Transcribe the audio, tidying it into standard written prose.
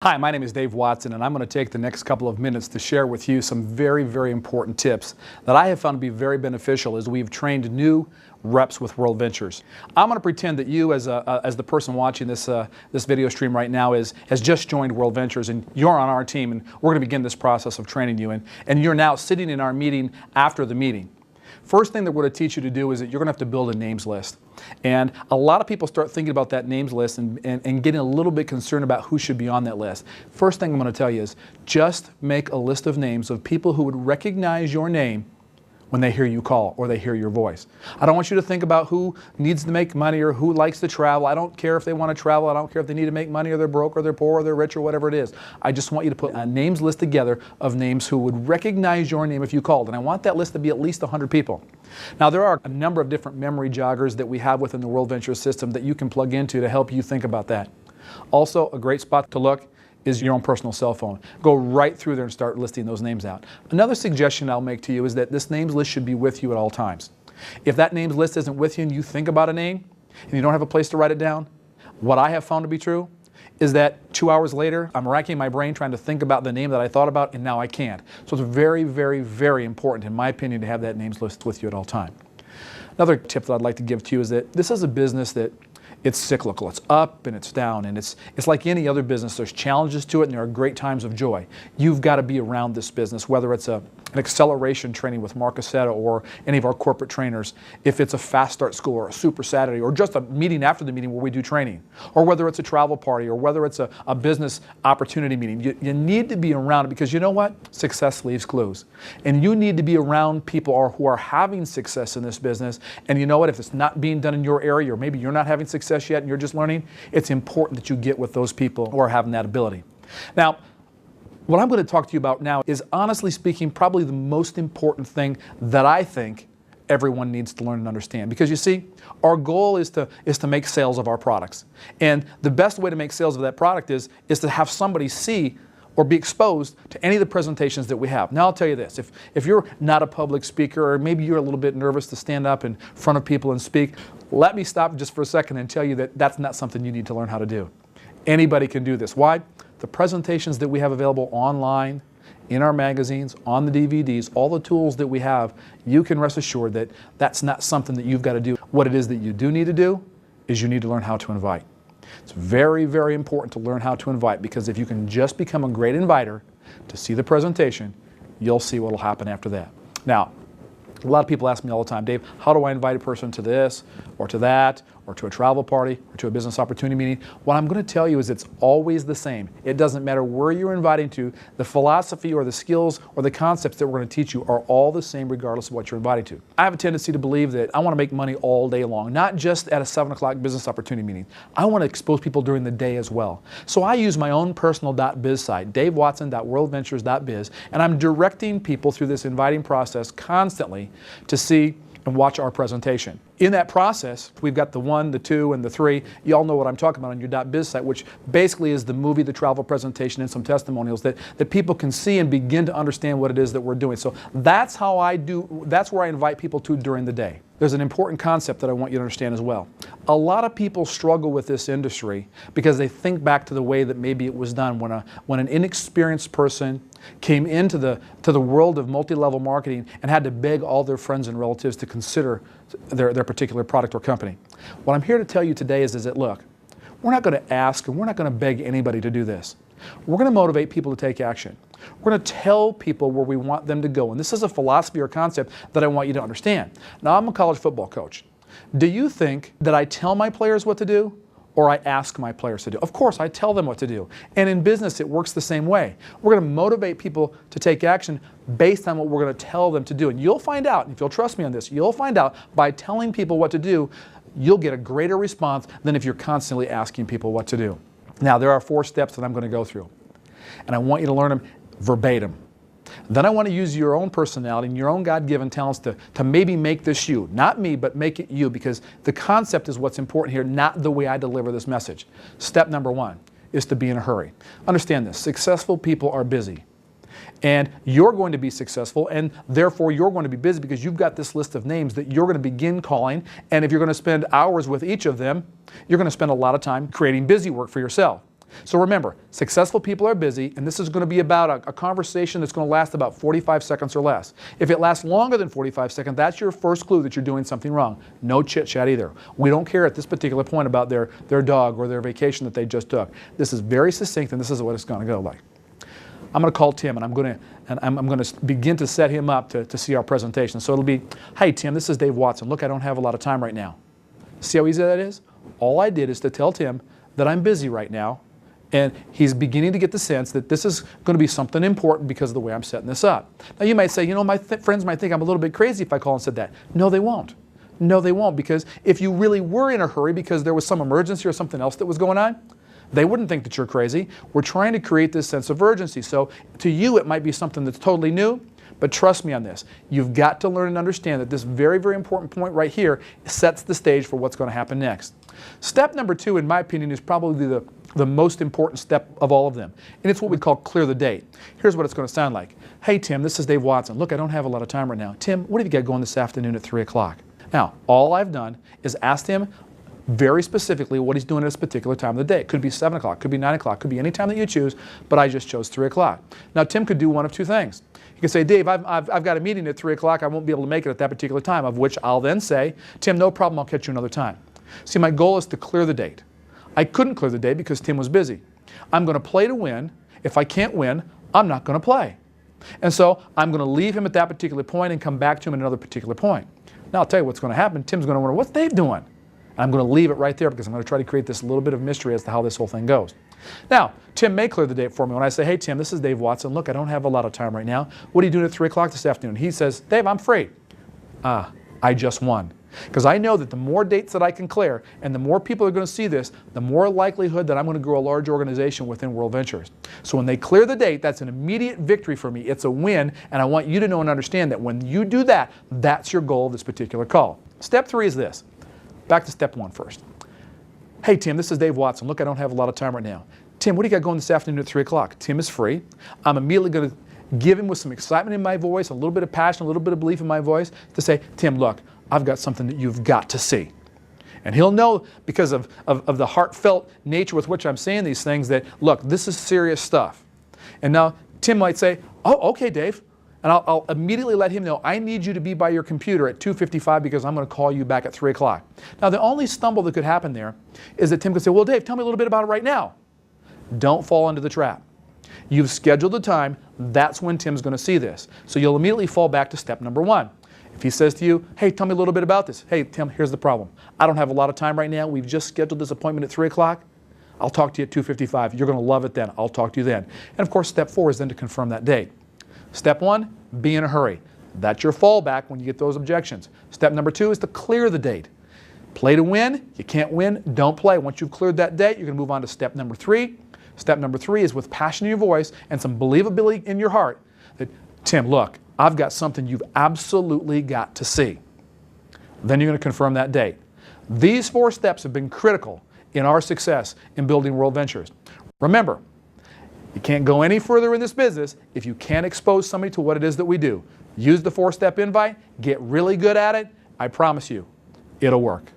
Hi, my name is Dave Watson, and I'm going to take the next couple of minutes to share with you some very, very important tips that I have found to be very beneficial as we've trained new reps with World Ventures. I'm going to pretend that you, as the person watching this video stream right now, has just joined World Ventures, and you're on our team, and we're going to begin this process of training you, and you're now sitting in our meeting after the meeting. First thing that we're going to teach you to do is that you're going to have to build a names list. And a lot of people start thinking about that names list and getting a little bit concerned about who should be on that list. First thing I'm going to tell you is just make a list of names of people who would recognize your name when they hear you call or they hear your voice. I don't want you to think about who needs to make money or who likes to travel. I don't care if they want to travel. I don't care if they need to make money or they're broke or they're poor or they're rich or whatever it is. I just want you to put a names list together of names who would recognize your name if you called. And I want that list to be at least 100 people. Now, there are a number of different memory joggers that we have within the World Ventures system that you can plug into to help you think about that. Also, a great spot to look is your own personal cell phone. Go right through there and start listing those names out. Another suggestion I'll make to you is that this names list should be with you at all times. If that names list isn't with you and you think about a name and you don't have a place to write it down, what I have found to be true is that 2 hours later, I'm racking my brain trying to think about the name that I thought about, and now I can't. So it's very, very, very important, in my opinion, to have that names list with you at all times. Another tip that I'd like to give to you is that this is a business that it's cyclical. It's up and it's down, and it's like any other business. There's challenges to it, and there are great times of joy. You've got to be around this business, whether it's an acceleration training with Mark Aceta or any of our corporate trainers, if it's a fast start school or a super Saturday or just a meeting after the meeting where we do training, or whether it's a travel party or whether it's a business opportunity meeting. You need to be around it because you know what? Success leaves clues. And you need to be around people who are having success in this business. And you know what? If it's not being done in your area, or maybe you're not having success yet and you're just learning, it's important that you get with those people who are having that ability. Now, what I'm going to talk to you about now is, honestly speaking, probably the most important thing that I think everyone needs to learn and understand. Because you see, our goal is to make sales of our products. And the best way to make sales of that product is to have somebody see or be exposed to any of the presentations that we have. Now I'll tell you this, if you're not a public speaker, or maybe you're a little bit nervous to stand up in front of people and speak, let me stop just for a second and tell you that that's not something you need to learn how to do. Anybody can do this. Why? The presentations that we have available online, in our magazines, on the DVDs, all the tools that we have, you can rest assured that that's not something that you've got to do. What it is that you do need to do is you need to learn how to invite. It's very, very important to learn how to invite, because if you can just become a great inviter to see the presentation, you'll see what will happen after that. Now, a lot of people ask me all the time, Dave, how do I invite a person to this or to that or to a travel party or to a business opportunity meeting? What I'm going to tell you is it's always the same. It doesn't matter where you're inviting to. The philosophy or the skills or the concepts that we're going to teach you are all the same regardless of what you're inviting to. I have a tendency to believe that I want to make money all day long, not just at a 7 o'clock business opportunity meeting. I want to expose people during the day as well. So I use my own personal .biz site, davewatson.worldventures.biz, and I'm directing people through this inviting process constantly to see and watch our presentation. In that process, we've got the 1, the 2, and the 3. You all know what I'm talking about on your .biz site, which basically is the movie, the travel presentation, and some testimonials that people can see and begin to understand what it is that we're doing. So that's how that's where I invite people to during the day. There's an important concept that I want you to understand as well. A lot of people struggle with this industry because they think back to the way that maybe it was done when an inexperienced person came into the world of multi-level marketing and had to beg all their friends and relatives to consider their particular product or company. What I'm here to tell you today is that, look, we're not going to ask and we're not going to beg anybody to do this. We're going to motivate people to take action. We're going to tell people where we want them to go. And this is a philosophy or concept that I want you to understand. Now, I'm a college football coach. Do you think that I tell my players what to do, or I ask my players to do? Of course, I tell them what to do. And in business, it works the same way. We're going to motivate people to take action based on what we're going to tell them to do. And you'll find out, if you'll trust me on this, you'll find out by telling people what to do, you'll get a greater response than if you're constantly asking people what to do. Now, there are 4 steps that I'm going to go through. And I want you to learn them verbatim. Then I want to use your own personality and your own God-given talents to maybe make this you. Not me, but make it you, because the concept is what's important here, not the way I deliver this message. Step number 1 is to be in a hurry. Understand this. Successful people are busy. And you're going to be successful, and therefore you're going to be busy because you've got this list of names that you're going to begin calling. And if you're going to spend hours with each of them, you're going to spend a lot of time creating busy work for yourself. So remember, successful people are busy, and this is going to be about a conversation that's going to last about 45 seconds or less. If it lasts longer than 45 seconds, that's your first clue that you're doing something wrong. No chit-chat either. We don't care at this particular point about their dog or their vacation that they just took. This is very succinct, and this is what it's going to go like. I'm going to call Tim, and I'm going to begin to set him up to see our presentation. So it'll be, "Hey Tim, this is Dave Watson. Look, I don't have a lot of time right now." See how easy that is? All I did is to tell Tim that I'm busy right now, and he's beginning to get the sense that this is going to be something important because of the way I'm setting this up. Now you might say, you know, my friends might think I'm a little bit crazy if I call and said that. No, they won't. No, they won't, because if you really were in a hurry because there was some emergency or something else that was going on, they wouldn't think that you're crazy. We're trying to create this sense of urgency. So to you, it might be something that's totally new, but trust me on this. You've got to learn and understand that this very, very important point right here sets the stage for what's going to happen next. Step number 2, in my opinion, is probably the most important step of all of them. And it's what we call clear the date. Here's what it's going to sound like. "Hey, Tim, this is Dave Watson. Look, I don't have a lot of time right now. Tim, what have you got going this afternoon at 3 o'clock? Now, all I've done is asked him very specifically what he's doing at this particular time of the day. It could be 7 o'clock, could be 9 o'clock, could be any time that you choose, but I just chose 3 o'clock. Now, Tim could do one of two things. He could say, "Dave, I've got a meeting at 3 o'clock. I won't be able to make it at that particular time," of which I'll then say, "Tim, no problem. I'll catch you another time." See, my goal is to clear the date. I couldn't clear the date because Tim was busy. I'm going to play to win. If I can't win, I'm not going to play. And so I'm going to leave him at that particular point and come back to him at another particular point. Now, I'll tell you what's going to happen. Tim's going to wonder, "What's Dave doing?" And I'm going to leave it right there because I'm going to try to create this little bit of mystery as to how this whole thing goes. Now, Tim may clear the date for me when I say, "Hey, Tim, this is Dave Watson. Look, I don't have a lot of time right now. What are you doing at 3 o'clock this afternoon?" He says, "Dave, I'm free." I just won. Because I know that the more dates that I can clear and the more people are going to see this, the more likelihood that I'm going to grow a large organization within World Ventures. So when they clear the date, that's an immediate victory for me. It's a win, and I want you to know and understand that when you do that, that's your goal of this particular call. Step 3 is this. Back to step 1 first. "Hey, Tim, this is Dave Watson. Look, I don't have a lot of time right now. Tim, what do you got going this afternoon at 3 o'clock? Tim is free. I'm immediately going to give him with some excitement in my voice, a little bit of passion, a little bit of belief in my voice to say, "Tim, look, I've got something that you've got to see." And he'll know because of the heartfelt nature with which I'm saying these things that, look, this is serious stuff. And now Tim might say, "Oh, okay, Dave." And I'll immediately let him know, "I need you to be by your computer at 2:55 because I'm going to call you back at 3 o'clock. Now, the only stumble that could happen there is that Tim could say, "Well, Dave, tell me a little bit about it right now." Don't fall into the trap. You've scheduled the time. That's when Tim's going to see this. So you'll immediately fall back to step number 1. If he says to you, "Hey, tell me a little bit about this." "Hey, Tim, here's the problem. I don't have a lot of time right now. We've just scheduled this appointment at 3 o'clock. I'll talk to you at 2:55. You're going to love it then. I'll talk to you then." And of course, step 4 is then to confirm that date. Step 1, be in a hurry. That's your fallback when you get those objections. Step number 2 is to clear the date. Play to win. You can't win, don't play. Once you've cleared that date, you're going to move on to step number 3. Step number 3 is with passion in your voice and some believability in your heart that, "Tim, look, I've got something you've absolutely got to see." Then you're going to confirm that date. These 4 steps have been critical in our success in building World Ventures. Remember, you can't go any further in this business if you can't expose somebody to what it is that we do. Use the 4-step invite, get really good at it. I promise you, it'll work.